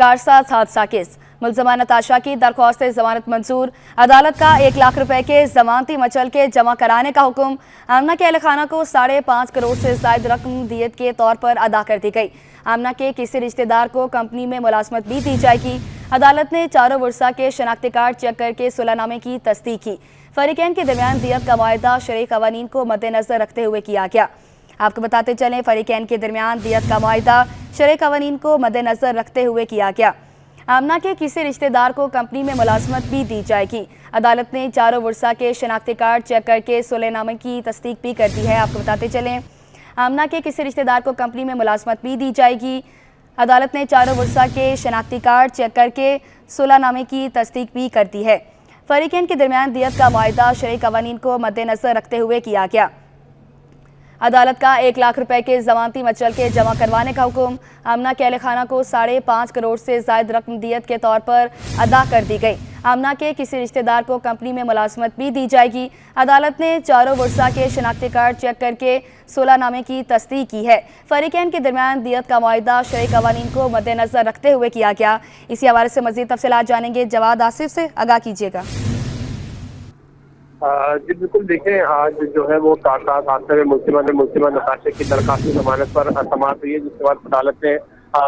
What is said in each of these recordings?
कारसाज हादसा केस। मुलजमा नताशा की दरख्वास्त जमानत मंजूर। अदालत का 1 लाख रुपए के जमानती मचल के जमा कराने का हुक्म। आमना के अहल खाना को 5.5 करोड़ से ज्यादा रकम दियत के तौर पर अदा कर दी गई। आमना के किसी रिश्तेदार को कंपनी में मुलाजमत भी दी जाएगी। अदालत ने चारों वर्षा के शनाख्ती कार्ड चेक करके सुलहनामे की तस्दीक की। फरीकैन के दरमियान दियत का मुआहदा शरई कवानीन को मद्देनजर रखते हुए किया गया। आपको बताते चलें, फरीकैन के दरमियान दियत का मुआहदा शरई कवानीन को मद्देनजर रखते हुए किया गया। आमना के किसी रिश्तेदार को कंपनी में मुलाजमत भी दी जाएगी। अदालत ने चारों वर्षा के शनाख्ती कार्ड चेक करके सुलहनामे की तस्दीक भी कर दी है। आपको बताते चलें, आमना के किसी रिश्तेदार को कंपनी में मुलाजमत भी दी जाएगी। अदालत ने चारों वर्षा के शनाख्ती कार्ड चेक करके सुलहनामे की तस्दीक भी कर दी है। फरीकैन के दरमियान दियत का मुआहदा शरई कवानीन को मद्देनजर रखते हुए किया गया। अदालत का 1 लाख रुपए के जमानती मचल के जमा करवाने का हुक्म। आमना के अहल खाना को 5.5 करोड़ से ज्यादा रकम दियत के तौर पर अदा कर दी गई। आमना के किसी रिश्तेदार को कंपनी में मुलाजमत भी दी जाएगी। अदालत ने चारों वर्षा के शनाख्ती कार्ड चेक करके सुलहनामे की तस्दीक की है। फरीकैन के दरमियान दियत का मुआहदा शरई कवानीन को मद्देनजर रखते हुए किया गया। इसी हवाले से मजीद तफसीलात जानेंगे जवाद आसिफ से, आगाह कीजिएगा। जी बिल्कुल, देखें आज जो है वो कारसाज हादसे में मुलजिमा नताशा की दरखास्त जमानत पर समाअत हुई है, जिसके बाद अदालत ने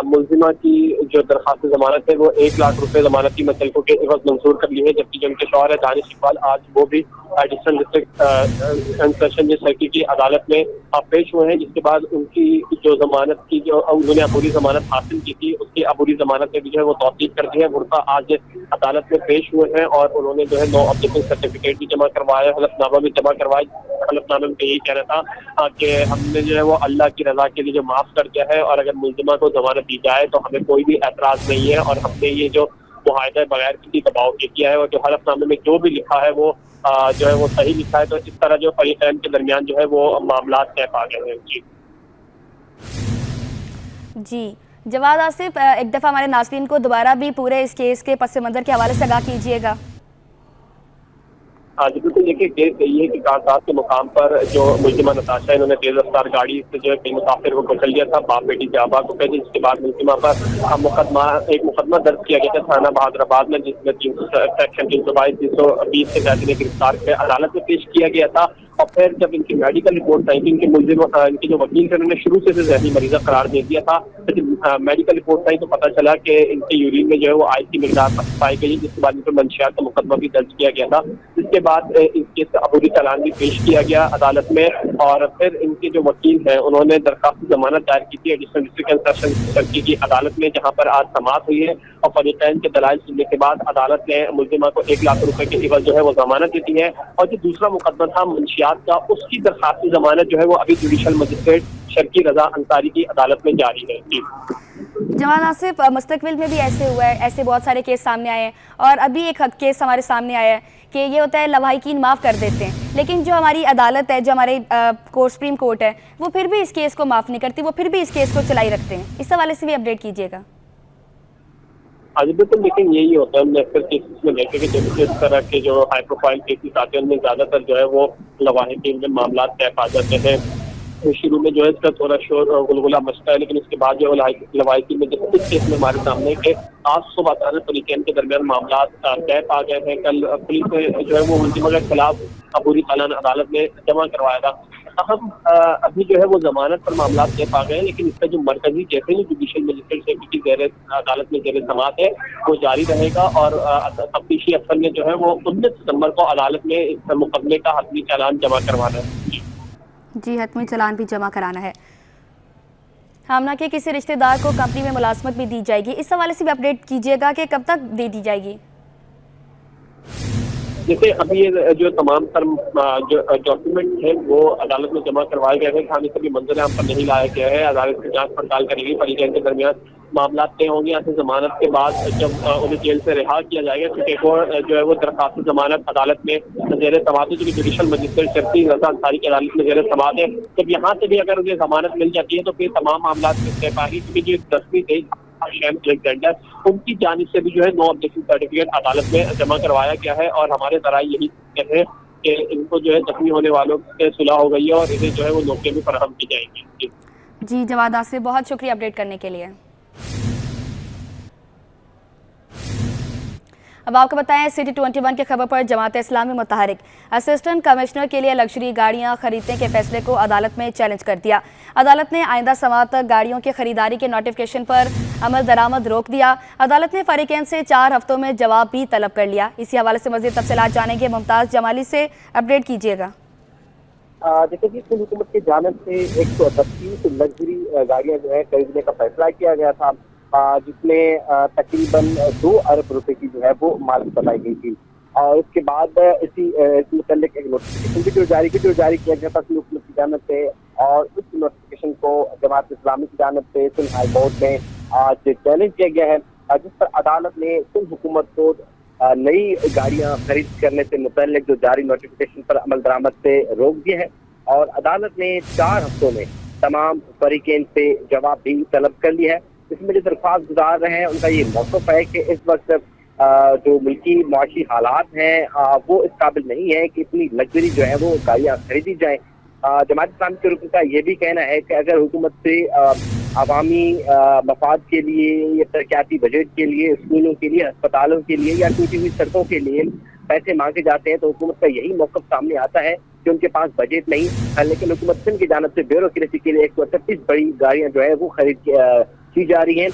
मुलजिमा की जो दरखास्त जमानत है वो 1 लाख रुपए जमानत की मचल को के एवज मंजूर कर ली है। जबकि जो उनके शौहर है दानिश इकबाल, आज वो भी एडिशनल डिस्ट्रिक्ट सेशन सर्किट की अदालत में पेश हुए हैं, जिसके बाद उनकी जो जमानत की जो उन्होंने अबूरी जमानत हासिल की थी उसकी अबूरी जमानत में भी जो है वो तौसीक कर दी है। मुर्गा आज अदालत में पेश हुए हैं और उन्होंने जो है 9 ऑब्जेक्शन सर्टिफिकेट भी जमा करवाया, हलफनामा भी जमा करवाया। हलफनामे में यही कहना था कि हमने जो है वो अल्लाह की रजा के लिए जो माफ कर दिया है और अगर मुलजिमा को जमानत दी जाए तो हमें कोई भी एतराज नहीं है और हमने ये जो मुआहदा बगैर किसी दबाव के किया है और जो हलफनामे में जो भी लिखा है वो जो है वो सही लिखा है। तो इस तरह जो फरीकैन के दरमियान जो है वो मामला तय पा गए हैं। जी जवाद आसिफ, एक दफ़ा हमारे नाज़रीन को दोबारा भी पूरे इस केस के पस मंज़र के हवाले से आगाह कीजिएगा। जी बिल्कुल, देखिए केस यही है कि कारसाज के मुकाम पर जो मुलजिमा नताशा है इन्होंने तेज रफ्तार गाड़ी से जो है कई मुसाफिर को कुचल दिया था। बाप बेटी के आबा को कहते, जिसके बाद मुलजिमा पर एक मुकदमा दर्ज किया गया था थाना बहादुराबाद में, जिसमें सेक्शन 322 320 के तहत इन्हें गिरफ्तार कर अदालत में पेश किया गया था। और फिर जब इनकी मेडिकल रिपोर्ट आई, इनके मुलजिमा इनके जो वकील थे उन्होंने शुरू से जहनी मरीजा करार दे दिया था, लेकिन मेडिकल रिपोर्ट आई तो पता चला कि इनके यूरिन में जो है वो आइस की मिकदार पाई गई, जिसके बाद इन पर मंशियात का मुकदमा भी दर्ज किया गया था। जिसके बाद इनके अबूरी चालान भी पेश किया गया अदालत में और फिर इनके जो वकील हैं उन्होंने दरखास्त जमानत दायर की थी एडिशनल डिस्ट्रिक्ट सर्किट की अदालत में, जहां पर आज समाअत हुई है। और फरीकैन के दलाइल सुनने के बाद अदालत ने मुलजिमा को 1 लाख रुपए के एवज जो है वो जमानत दी थी है। और जो दूसरा मुकदमा था मंशियात का, उसकी दरखास्त जमानत जो है वो अभी जुडिशल मजिस्ट्रेट शर्की रजा अंसारी की अदालत में जारी है। जवाद आसिफ, मुस्तकबिल में भी ऐसे हुआ है, ऐसे बहुत सारे केस सामने आए हैं और अभी एक केस हमारे सामने आया है कि ये होता है लवाहिकीन माफ़ कर देते हैं, लेकिन जो हमारी अदालत है, जो हमारे सुप्रीम कोर्ट है, वो फिर भी इस केस को माफ़ नहीं करती, वो फिर भी इस केस को चलाई रखते हैं। इस हवाले से भी अपडेट कीजिएगा। आज बिल्कुल, लेकिन यही होता है हमने अक्सर केसेस में देखे कि जब इस तरह के जो हाई प्रोफाइल केसेस आते हैं उनमें ज़्यादातर जो है वो लवाहिकीन में मामला तय पा जाते हैं। शुरू में जो है इसका थोड़ा शोर और गुलगुला मचता है, लेकिन उसके बाद जो लवाहिकीन में जैसे इस केस में हमारे सामने के आज सुबह अचानक फरीकैन के दरमियान मामला तय पा गए हैं। कल पुलिस ने जो है वो मुलजिमा के खिलाफ अबूरी चालान अदालत में जमा करवाया था। हम अभी जो है वो जमानत पर मामला तय पा गए हैं, लेकिन इसका जो मरकजी केस है जुडिशल मजिस्ट्रेट सेक्रेटरी जेर अदालत में जेर समाअत है वो जारी रहेगा और तफ्तीशी अफसर ने जो है वो 19 सितंबर को अदालत में इस मुकदमे का हतमी चालान जमा करवाना है। जी, हतमी चालान भी जमा कराना है। आमना के किसी रिश्तेदार को कंपनी में मुलाजमत भी दी जाएगी। इस हवाले से भी अपडेट कीजिएगा कि कब तक दे दी जाएगी। जैसे अभी ये जो तमाम जो डॉक्यूमेंट है वो अदालत में जमा करवाए गए हैं, थाने से भी मंजर आम पर नहीं लाया गया है। अदालत की जांच पड़ताल करेगी, फरीकैन के दरमियान मामला तय होंगे। यहाँ से जमानत के बाद जब उन्हें जेल से रिहा किया जाएगा क्योंकि एक और जो है वो दरखास्त जमानत अदालत में जेर समाअत है, जो जुडिशल मजिस्ट्रेट शर्की रजा अंसारी की अदालत में जेर समाअत है। जब यहाँ से भी अगर उन्हें जमानत मिल जाती है तो फिर तमाम मामला तय पाएगी, क्योंकि जो 10वीं तेज शैम अलेक्जेंडर उनकी जानिब से भी जो है 9 ऑब्जेक्शन सर्टिफिकेट अदालत में जमा करवाया गया है और हमारे जराये यही कहते हैं कि इनको जो है जख्मी होने वालों से सुलह हो गई है और इन्हें जो है वो नौकरियां भी फराहम की जाएंगी। जी जवाद आसिफ, बहुत शुक्रिया अपडेट करने के लिए। अब आपको बताएं सिटी 21 की खबर पर जमात इस्लामी मुतहरिक असिस्टेंट कमिश्नर के लिए लग्जरी गाड़ियां खरीदने के फैसले को अदालत में चैलेंज कर दिया। अदालत ने आइंदा समात तक गाड़ियों की खरीदारी के नोटिफिकेशन पर अमल दरामद रोक दिया। अदालत ने फरीकैन से 4 हफ्तों में जवाब भी तलब कर लिया। इसी हवाले से मज़ीद तफसीलात जानेंगे, मुमताज़ जमाली से अपडेट कीजिएगा। देखिए जी, सिंध हुकूमत की जानिब से 132 लग्जरी गाड़ियां जो है खरीदने का फैसला किया गया था, जिसमें तकरीबन 2 अरब रुपए की जो है वो मालिक बताई गई थी। और उसके बाद इस मुतल्लिक एक नोटिफिकेशन भी जो जारी किया गया था सिंध हुकूमत की जानिब से, और उस नोटिफिकेशन को जमात इस्लामी की जानिब से सिंध हाई कोर्ट में आज चैलेंज किया गया है, जिस पर अदालत ने सिंध हुकूमत को नई गाड़ियां खरीद करने से मुतल्लिक जो जारी नोटिफिकेशन पर अमल दरामद से रोक दिया है। और अदालत ने 4 हफ्तों में तमाम फरीकैन से जवाब भी तलब कर लिया है। इसमें जो दरख्वास्त गुजार रहे हैं उनका ये मौक़िफ़ है कि इस वक्त जो मुल्की मुआशी हालात हैं वो इस काबिल नहीं है कि इतनी लग्जरी जो है वो गाड़ियाँ खरीदी जाएँ। जमात इस्लामी के रुकन का ये भी कहना है कि अगर हुकूमत से अवामी मफाद के लिए या तरक्याती बजट के लिए, स्कूलों के लिए, अस्पतालों के लिए या टूटी हुई सड़कों के लिए पैसे मांगे जाते हैं तो हुकूमत का यही मौक़िफ़ सामने आता है कि उनके पास बजट नहीं है। लेकिन हुकूमत सिंध की जानिब से ब्यूरोक्रेसी के लिए 138 बड़ी गाड़ियाँ जो है वो खरीद की जा रही हैं।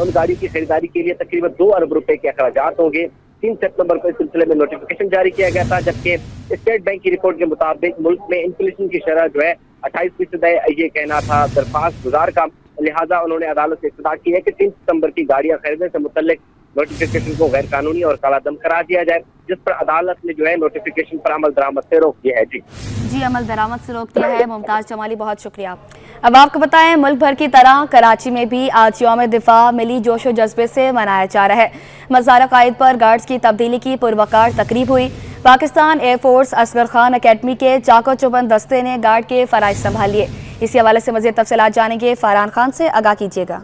उन गाड़ियों की खरीदारी के लिए तकरीबन 2 अरब रुपए के अखराजात होंगे। 3 सितंबर को इस सिलसिले में नोटिफिकेशन जारी किया गया था, जबकि स्टेट बैंक की रिपोर्ट के मुताबिक मुल्क में इन्फ्लेशन की शरह जो है 28% है। ये कहना था दरख्वास्त गुजार का, लिहाजा उन्होंने अदालत से इस्तदा की है कि 3 सितंबर की गाड़ियां खरीदने से मुतल्लिक नोटिफिकेशन को गैर कानूनी और कालादम करार दिया जाए, जिस पर अदालत ने जो है नोटिफिकेशन पर अमल दरामद से रोक दिया है। जी अमल दरामद से रोक दिया है। मुमताज़ जमाली, बहुत शुक्रिया। अब आपको बताएं मुल्क भर की तरह कराची में भी आज यौम दिफा मिली जोशो जज्बे से मनाया जा रहा है। मज़ार क़ाइद पर गार्ड्स की तब्दीली की पुरवकार तकरीब हुई। पाकिस्तान एयरफोर्स असगर खान अकेडमी के चाको चौबंद दस्ते ने गार्ड के फ़राइज़ संभाल लिए। इसी हवाले से मज़ीद तफसीलात जानेंगे, फरहान खान से आगाह कीजिएगा।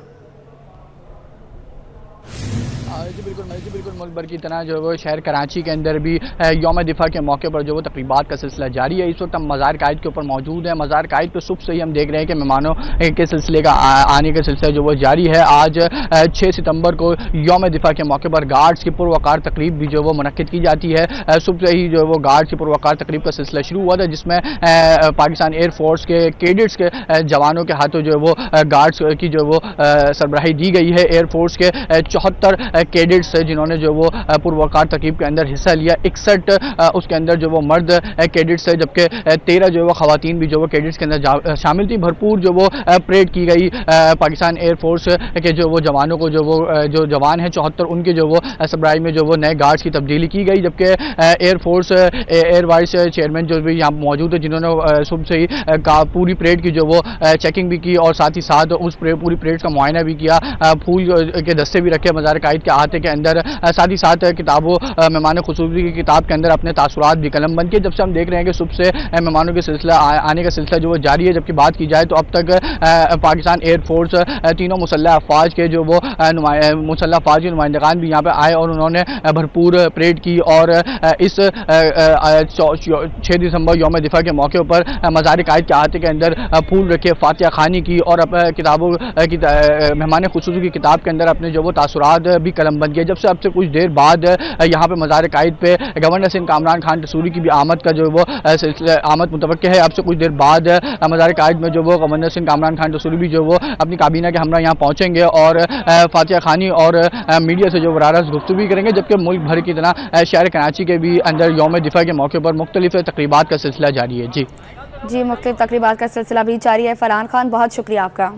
जी बिल्कुल मुल्क भर की तरह जो है वो शहर कराची के अंदर भी यौम दिफा के मौके पर जो वो तकरीबात का सिलसिला जारी है। इस वक्त हम मज़ार क़ाइद के ऊपर मौजूद हैं। मज़ार क़ाइद पर सुबह से ही हम देख रहे हैं कि मेहमानों के सिलसिले का आने का सिलसिला जो वो जारी है। आज 6 सितंबर को यौम दिफा के मौके पर गार्ड्स की पुरवकार तकरीब भी जो वो मुनक्किद की जाती है। सुबह से ही जो वो गार्ड्स की पुरवकार तकरीब का सिलसिला शुरू हुआ था, जिसमें पाकिस्तान एयरफोर्स के कैडेट्स के जवानों के हाथों जो वो गार्ड्स की जो वो सरबराही दी गई है। एयरफोर्स के 74 कैडेट्स जिन्होंने जो वो पुरवकार तकरीब के अंदर हिस्सा लिया। 61 उसके अंदर जो वो मर्द कैडेट्स है, जबकि 13 जो वो खवातीन भी जो वो कैडेट्स के अंदर शामिल थी। भरपूर जो वो परेड की गई पाकिस्तान एयरफोर्स के जो वो जवानों को जो वो जो जवान हैं 74 उनके जो वो सरबराही में जो वो नए गार्ड्स की तब्दीली की गई। जबकि एयरफोर्स एयर वाइस चेयरमैन जो भी यहाँ मौजूद है, जिन्होंने सुबह से ही पूरी परेड की जो वो चेकिंग भी की और साथ ही साथ उस पूरी परेड का मुआयना भी किया। फूल के दस्ते भी रखे मज़ार क़ाइद के अहाते के अंदर, साथ ही साथ किताबों मेहमान खुसूसी की किताब के अंदर अपने तासुरात भी कलम बंद किए। जब से हम देख रहे हैं कि सुबह से मेहमानों के सिलसिला आने का सिलसिला जो वो जारी है। जबकि बात की जाए तो अब तक पाकिस्तान एयरफोर्स तीनों मुसल्लह अफवाज के जो वो मुसल्लह अफवाज के नुमाइंदगान भी यहाँ पे आए और उन्होंने भरपूर परेड की। और इस 6 दिसंबर यौम दिफा के मौके पर मज़ार क़ाइद के अहाते के अंदर फूल रखे, फातिहा खानी की और किताबों की मेहमान खुसूसी की किताब के अंदर अपने जो वो तासुरात भी कलम बंद किए। जब से अब से कुछ देर बाद यहाँ पे मज़ार क़ाइद पे गवर्नर सिंध कामरान खान टसूरी की भी आमद का जो वो आमद मुतवक्के है। अब से कुछ देर बाद मज़ार क़ाइद में जो वो गवर्नर सिंध कामरान खान टसूरी भी जो वो अपनी काबीना के हमरा यहाँ पहुँचेंगे और फातिहा खानी और मीडिया से जो राह रास्त गुफ्तगू भी करेंगे। जबकि मुल्क भर की तरह शहर कराची के भी अंदर यौम दिफा के मौके पर मुख्तलिफ तकरीबात का सिलसिला जारी है। जी मुख्तलिफ तकरीबात का सिलसिला भी जारी है। फरहान खान, बहुत शुक्रिया आपका।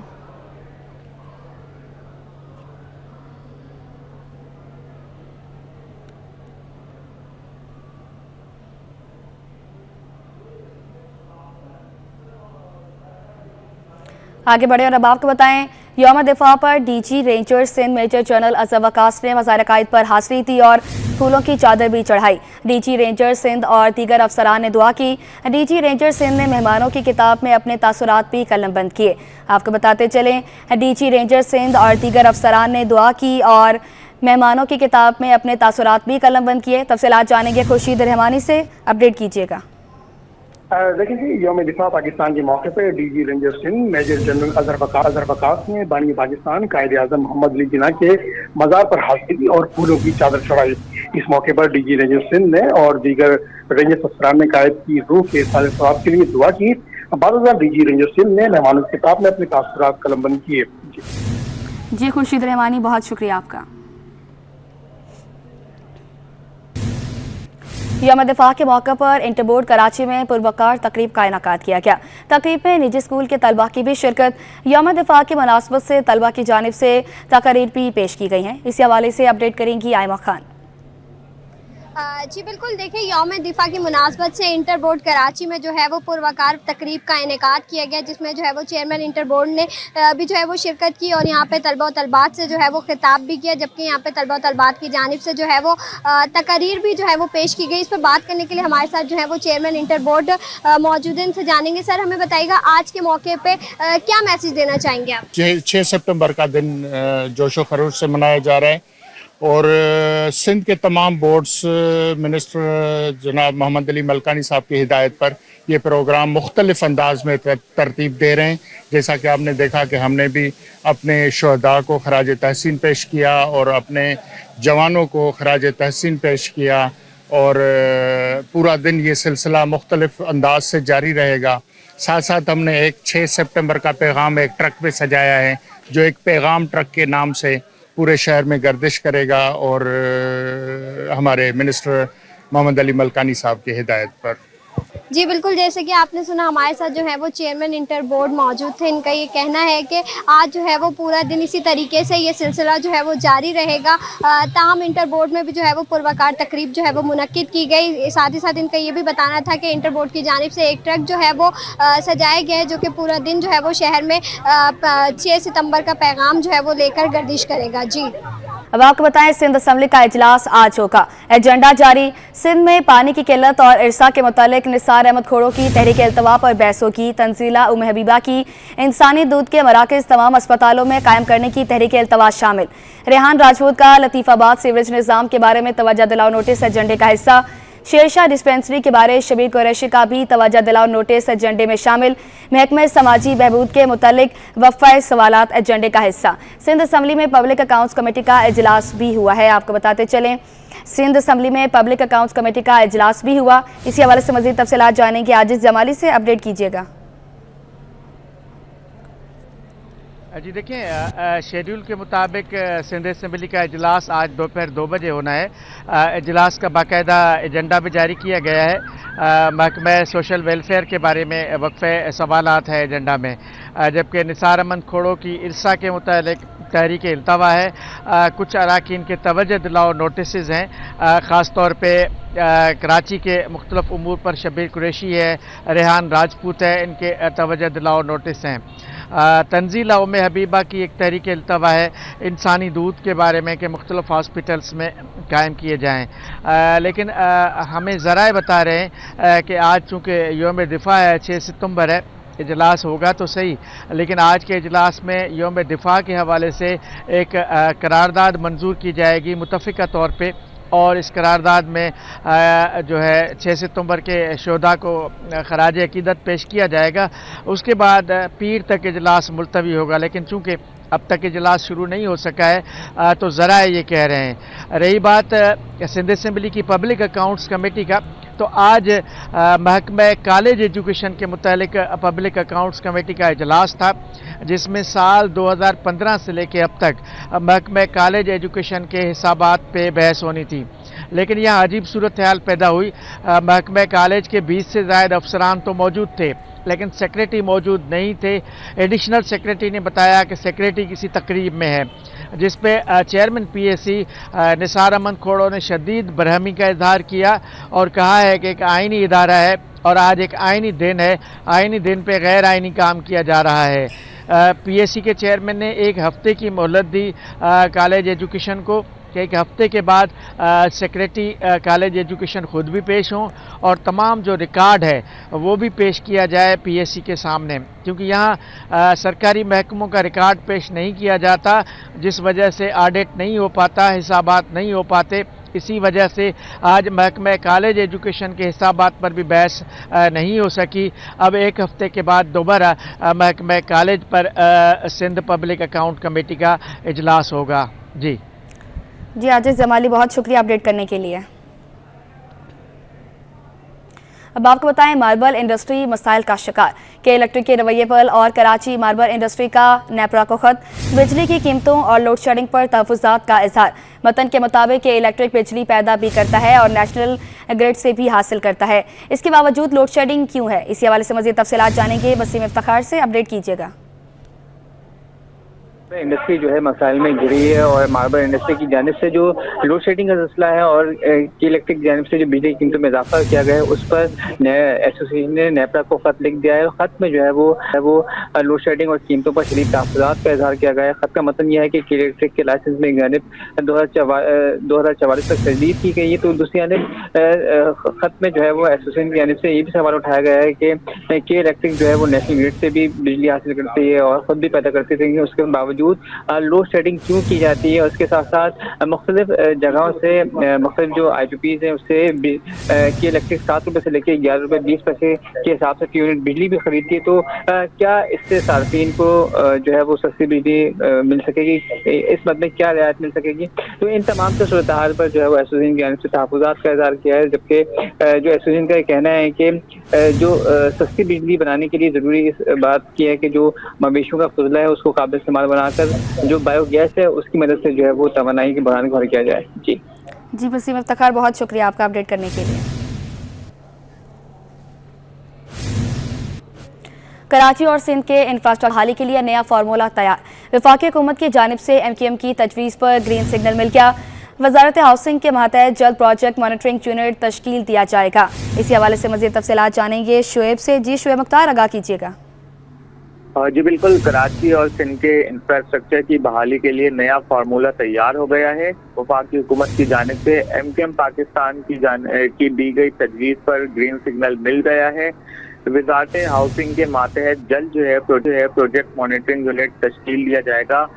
आगे बढ़े और अब आपको बताएं यौम दिफा पर DG Rangers Sindh major general Azhar Waqas ने मज़ार क़ाइद पर हाज़िरी दी और फूलों की चादर भी चढ़ाई। डीजी रेंजर्स सिंध और दीगर अफसरान ने दुआ की। डीजी रेंजर्स सिंध ने मेहमानों की किताब में अपने तासुरात भी कलमबंद किए। आपको बताते चलें डीजी रेंजर्स सिंध और दीगर अफसरान ने दुआ की और मेहमानों की किताब में अपने तासुरात भी कलमबंद किए। तफसीलात जानेंगे खुर्शीद रहमानी से, अपडेट कीजिएगा। देखिए जी, यौम दिफा पाकिस्तान के मौके पर DG Rangers Sindh major general Azhar Waqas ने बानी पाकिस्तान कायद आज़म मोहम्मद अली जिन्ना के मज़ार पर हाज़िरी दी और फूलों की चादर चढ़ाई। इस मौके पर डीजी रेंजर सिंध ने और दीगर रेंजर्स अफसरान ने कायद की रूह के साल सवाब के लिए दुआ की। बाद डीजी रेंजर सिंध ने मेहमानों के खिताब में अपने तासुरात कलमबंद किए। जी खुर्शीद रहमानी, बहुत शुक्रिया आपका। यौम दिफा के मौके पर इंटर बोर्ड कराची में पुरवकार तकरीब का इनेकाद किया गया। तकरीब में निजी स्कूल के तलबा की भी शिरकत। यौम दिफा की मुनासबत से तलबा की जानिब से तकरीर भी पेश की गई हैं। इसी हवाले से अपडेट करेंगी आयमा खान। जी बिल्कुल, देखिए यौम दिफा की मुनासबत से इंटर बोर्ड कराची में जो है वो पुरवकार तकरीब का इनेकाद किया गया, जिसमें जो है वो चेयरमैन इंटर बोर्ड ने भी जो है वो शिरकत की और यहाँ पे तलबा और तलबात से जो है वो खिताब भी किया, जबकि यहाँ पे तलबा और तलबात की जानिब से जो है वो तकरीर भी जो है वो पेश की गई। इस पर बात करने के लिए हमारे साथ जो है वो चेयरमैन इंटर बोर्ड मौजूद हैं, इनसे जानेंगे। सर, हमें बताइएगा आज के मौके पर क्या मैसेज देना चाहेंगे आप? 6 सितंबर का दिन जोशो खरोश से मनाया जा रहा है और सिंध के तमाम बोर्ड्स मिनिस्टर जनाब मोहम्मद अली मलकानी साहब की हिदायत पर ये प्रोग्राम मुख्तलिफ अंदाज में तरतीब दे रहे हैं। जैसा कि आपने देखा कि हमने भी अपने शहदा को खराज तहसीन पेश किया और अपने जवानों को खराज तहसीन पेश किया और पूरा दिन ये सिलसिला मुख्तलिफ अंदाज से जारी रहेगा। साथ साथ हमने एक 6 सितंबर का पैगाम एक ट्रक पे सजाया है, जो एक पैगाम ट्रक के नाम से पूरे शहर में गर्दिश करेगा और हमारे मिनिस्टर मोहम्मद अली मलकानी साहब की हिदायत पर। जी बिल्कुल, जैसे कि आपने सुना हमारे साथ जो है वो चेयरमैन इंटर बोर्ड मौजूद थे। इनका ये कहना है कि आज जो है वो पूरा दिन इसी तरीके से ये सिलसिला जो है वो जारी रहेगा। ताहम इंटर बोर्ड में भी जो है वो पुरवकार तकरीब जो है वो मुनक्किद की गई। साथ ही साथ इनका ये भी बताना था कि इंटर बोर्ड की जानिब से एक ट्रक जो है वो सजाया गया है, जो कि पूरा दिन जो है वो शहर में 6 सितंबर का पैगाम जो है वो लेकर गर्दिश करेगा। जी अब आपको बताएं, सिंध असम्बली का इजलास आज होगा। एजेंडा जारी। सिंध में पानी की किल्लत और इरसा के मुतालिक निसार अहमद खोड़ो की तहरीक इल्तवा पर बहस होगी। तंजीला उम हबीबा की इंसानी दूध के मराकज़ तमाम अस्पतालों में कायम करने की तहरीक इल्तवा शामिल। रेहान राजपूत का लतीफ़ाबाद सीवरेज निज़ाम के बारे में तवज्जो दिलाओ नोटिस एजेंडे का हिस्सा। शेरशाह डिस्पेंसरी के बारे शबीर कुरैशी का भी तवज्जो दिलाओ नोटिस एजेंडे में शामिल। महकमे समाजी बहबूद के मुतालिक वफ़ा सवालात एजेंडे का हिस्सा। सिंध असम्बली में पब्लिक अकाउंट्स कमेटी का इजलास भी हुआ है। आपको बताते चलें, सिंध असम्बली में पब्लिक अकाउंट्स कमेटी का इजलास भी हुआ। इसी हवाले से मज़ीद तफसीलात जानेंगे आजिज़ जमाली से। अपडेट कीजिएगा। जी देखिए, शेड्यूल के मुताबिक सिंध असम्बली का इजलास आज दोपहर 2 बजे होना है। इजलास का बाकायदा एजेंडा भी जारी किया गया है। महकमा सोशल वेलफेयर के बारे में वक्फे सवालात है एजेंडा में, जबकि निसार अहमद खोड़ो की इरसा के मुतालिक तहरीक इल्तवा है। कुछ अराकीन के तवज्जो दिलाओ नोटिस हैं, ख़ास तौर पे कराची के मुख्तलिफ उमूर पर शबीर कुरैशी है, रेहान राजपूत है, इनके तवज्जो दिलाओ नोटिस हैं। तंजीला उम हबीबा की एक तहरीक इल्तवा है इंसानी दूध के बारे में कि मुख्तलिफ हॉस्पिटल्स में कायम किए जाएँ। लेकिन हमें ज़राए बता रहे हैं कि आज चूँकि यौम दिफा है, 6 सितंबर है, इजलास होगा तो सही, लेकिन आज के इजलास में यौम दिफा के हवाले से एक करारदाद मंजूर की जाएगी मुतफ़िका तौर पे, और इस करारदाद में जो है 6 सितंबर के शोधा को खराज अकीदत पेश किया जाएगा। उसके बाद पीर तक इजलास मुलतवी होगा, लेकिन चूँकि अब तक इजलास शुरू नहीं हो सका है तो ज़रा ये कह रहे हैं। रही बात सिंध असम्बली की पब्लिक अकाउंट्स कमेटी का, तो आज महकमा कॉलेज एजुकेशन के मुतालिक पब्लिक अकाउंट्स कमेटी का इजलास था, जिसमें साल 2015 से लेके अब तक महकमा कॉलेज एजुकेशन के हिसाबात पे बहस होनी थी। लेकिन यहाँ अजीब सूरत हाल पैदा हुई। महकमा कॉलेज के 20 से ज़ायद अफसरान तो मौजूद थे, लेकिन सेक्रेटरी मौजूद नहीं थे। एडिशनल सेक्रेटरी ने बताया कि सेक्रेटरी किसी तकरीब में है, जिस पे चेयरमैन पीएसी निसार अहमद खोड़ो ने शदीद बरहमी का इजहार किया और कहा है कि एक आइनी इदारा है और आज एक आइनी दिन है, आइनी दिन पे गैर आइनी काम किया जा रहा है। पीएसी के चेयरमैन ने 1 हफ्ते की मोहलत दी कॉलेज एजुकेशन को कि 1 हफ्ते के बाद सेक्रेटरी कॉलेज एजुकेशन खुद भी पेश हों और तमाम जो रिकॉर्ड है वो भी पेश किया जाए पीएससी के सामने, क्योंकि यहाँ सरकारी महकमों का रिकॉर्ड पेश नहीं किया जाता, जिस वजह से ऑडिट नहीं हो पाता, हिसाबात नहीं हो पाते। इसी वजह से आज महकमा कॉलेज एजुकेशन के हिसाबात पर भी बहस नहीं हो सकी। अब 1 हफ्ते के बाद दोबारा महकमा कॉलेज पर सिंध पब्लिक अकाउंट कमेटी का इजलास होगा। जी जी आजिज जमाली, बहुत शुक्रिया अपडेट करने के लिए। अब आपको बताएं, मार्बल इंडस्ट्री मसाइल का शिकार, के इलेक्ट्रिक के रवैये पर और कराची मार्बल इंडस्ट्री का नेपरा को खत, बिजली की कीमतों और लोड शेडिंग पर तहफ़्फ़ुज़ात का इजहार। मतन के मुताबिक के इलेक्ट्रिक बिजली पैदा भी करता है और नेशनल ग्रिड से भी हासिल करता है, इसके बावजूद लोड शेडिंग क्यों है? इसी हवाले से मज़ीद तफसीलात जानेंगे। वसीम इफ्तिखार से अपडेट कीजिएगा। इंडस्ट्री जो है मसाइल में घिरी है और मार्बल इंडस्ट्री की जानिब से जो लोड शेडिंग का सिलसिला है और की इलेक्ट्रिक की जानिब से जो बिजली की कीमतों में इजाफा किया गया है, उस पर एसोसिएशन ने नेपरा को खत लिख दिया है। खत में जो है वो लोड शेडिंग और कीमतों पर शदीद तहफ़्फ़ुज़ात का इजहार किया गया है। खत का मतलब यह है कि इलेक्ट्रिक के लाइसेंस में जानिब 2044 तक तजदीद की गई है। तो दूसरी जानिब खत में जो है वो एसोसिएशन की जानिब से ये भी सवाल उठाया गया है कि इलेक्ट्रिक जो है वो नेशनल ग्रिड से भी बिजली हासिल करती है और ख़ुद भी पैदा करती है, उसके बावजूद लोड शेडिंग क्यों की जाती है। और इसके साथ साथ मुख्तलिफ जगहों से मुख्तलिफ जो IPPs हैं उससे की इलेक्ट्रिक 7 रुपये से लेकर 11 रुपये 20 पैसे के हिसाब से यूनिट बिजली भी खरीदती है। तो क्या इससे सार्फिन को जो है वो सस्ती बिजली मिल सकेगी, इस मद में क्या रियायत मिल सकेगी? तो इन तमाम से सूरत हाल पर जो है वो एसोसिएशन की जानिब से तहफ़्फ़ुज़ात का इज़हार किया है, जबकि जो एसोसिएशन का कहना है कि जो सस्ती बिजली बनाने के लिए ज़रूरी इस बात की है कि जो मवेशियों का फजला है उसको काबिल इस्तेमाल बनाकर जो बायोगैस है उसकी मदद से जो है वो तवानाई के बढ़ाने को किया जाए। जी वसीम इफ्तिखार, बहुत शुक्रिया आपका अपडेट करने के लिए। कराची और सिंध के इंफ्रास्ट्रक्चर बहाली के लिए नया फार्मूला तैयार, वफाकी हुकूमत की जानिब से MQM की तजवीज़ पर ग्रीन सिग्नल मिल गया। वजारत हाउसिंग के मातहत जल्द प्रोजेक्ट मॉनिटरिंग यूनिट तश्कील दिया जाएगा। इसी हवाले से मज़ीद तफसीलात जानेंगे शुएब से। जी शुएब मुख्तार, आगाह कीजिएगा। जी बिल्कुल, कराची और सिंध के इंफ्रास्ट्रक्चर की बहाली के लिए नया फार्मूला तैयार हो गया है। वफाकी हुकूमत की जानिब से MQM पाकिस्तान की दी गई तजवीज़ पर ग्रीन सिग्नल मिल गया है। वजारत हाउसिंग के मातहत जल्द जो है प्रोजेक्ट मॉनिटरिंग यूनिट तश्कील दिया जाएगा।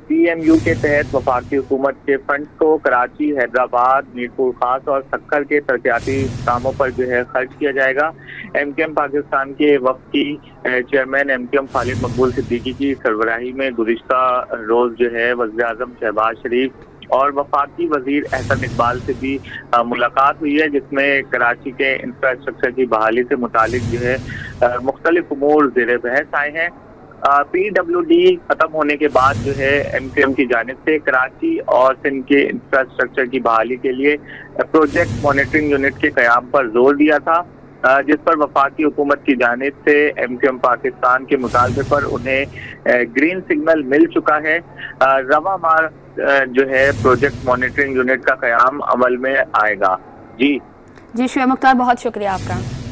PMU के तहत वफाकी हुकूमत के फंड को कराची, हैदराबाद, मीरपुर खास और सक्कर के तरक्याती कामों पर जो है खर्च किया जाएगा। MQM पाकिस्तान के वफ़द की चेयरमैन MQM खालिद मकबूल सिद्दीकी की सरबराही में गुज़िश्ता रोज़ जो है वज़ीर-ए-आज़म शहबाज शरीफ और वफाकी वज़ीर एहसन इकबाल से भी मुलाकात हुई है, जिसमें कराची के इंफ्रास्ट्रक्चर की बहाली से मुतालिक जो है मुख्तलिफ उमूर ज़ेर बहस आए हैं। PWD खत्म होने के बाद जो है MQM की जानिब से कराची और सिंध के इंफ्रास्ट्रक्चर की बहाली के लिए प्रोजेक्ट मॉनिटरिंग यूनिट के क़याम पर जोर दिया था, जिस पर वफाकी हुकूमत की जानिब से MQM पाकिस्तान के मुतालबे पर उन्हें ग्रीन सिग्नल मिल चुका है। रवा माह जो है प्रोजेक्ट मॉनिटरिंग यूनिट का क़याम अमल में आएगा। जी शुएब मुख्तार, बहुत शुक्रिया आपका।